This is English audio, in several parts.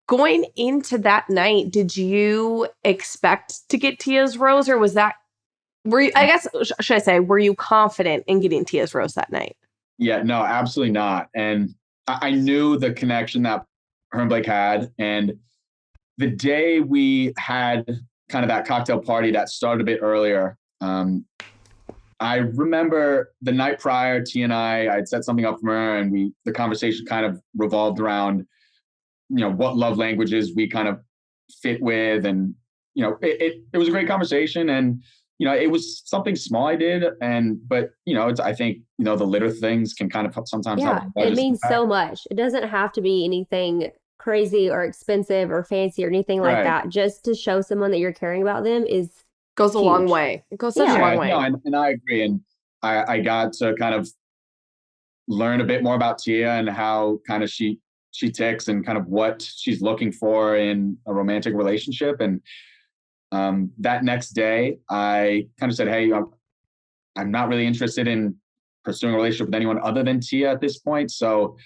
Going into that night, did you expect to get Tia's rose, or was that, were you, I guess, should I say, were you confident in getting Tia's rose that night? Yeah, no, absolutely not. And I knew the connection that her and Blake had. And the day we had kind of that cocktail party that started a bit earlier, I remember the night prior, Tia and I had set something up for her, and the conversation kind of revolved around, what love languages we kind of fit with. And, it was a great conversation. And, it was something small I did. But, I think, the little things can kind of sometimes help. It means so much. It doesn't have to be anything crazy or expensive or fancy or anything like that. Just to show someone that you're caring about them goes a long way. It goes such a long way. No, and I agree. And I got to kind of learn a bit more about Tia and how kind of she ticks and kind of what she's looking for in a romantic relationship. And that next day, I kind of said, hey, I'm not really interested in pursuing a relationship with anyone other than Tia at this point. So,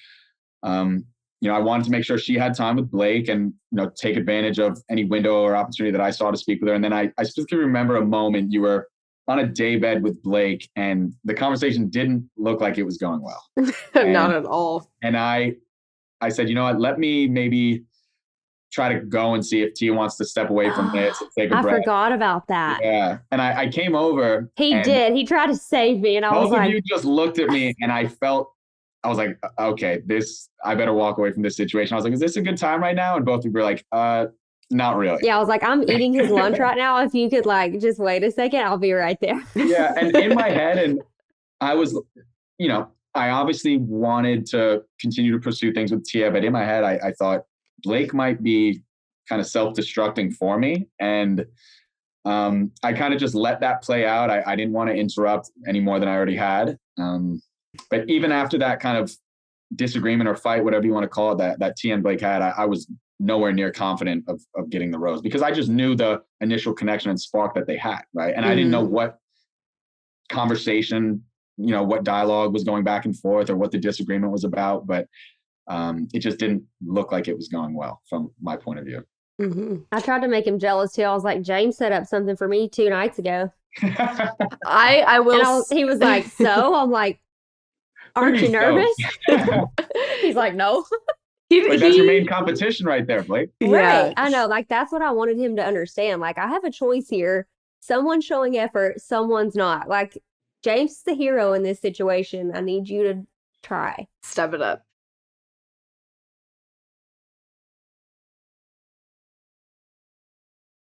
I wanted to make sure she had time with Blake and, take advantage of any window or opportunity that I saw to speak with her. And then I specifically remember a moment you were on a daybed with Blake and the conversation didn't look like it was going well. Not at all. And I said, you know what, let me maybe try to go and see if Tia wants to step away from this and take a breath. I forgot about that. Yeah. And I came over. He did. He tried to save me. And I was like, both of you just looked at me and I was like, okay, I better walk away from this situation. I was like, is this a good time right now? And both of you were like, not really. Yeah, I was like, I'm eating his lunch right now. If you could just wait a second, I'll be right there. Yeah. And in my head, and I was, I obviously wanted to continue to pursue things with Tia, but in my head, I thought Blake might be kind of self-destructing for me. And I kind of just let that play out. I didn't want to interrupt any more than I already had. But even after that kind of disagreement or fight, whatever you want to call it, that Tia and Blake had, I was nowhere near confident of getting the rose because I just knew the initial connection and spark that they had, right? And I didn't know what conversation, what dialogue was going back and forth or what the disagreement was about, but it just didn't look like it was going well from my point of view. Mm-hmm. I tried to make him jealous too. I was like, James set up something for me 2 nights ago. I will. He was like, so? I'm like, aren't you nervous? He's like, no. That's your main competition right there, Blake. Right. I know. That's what I wanted him to understand. I have a choice here. Someone's showing effort. Someone's not. James is the hero in this situation. I need you to try. Step it up.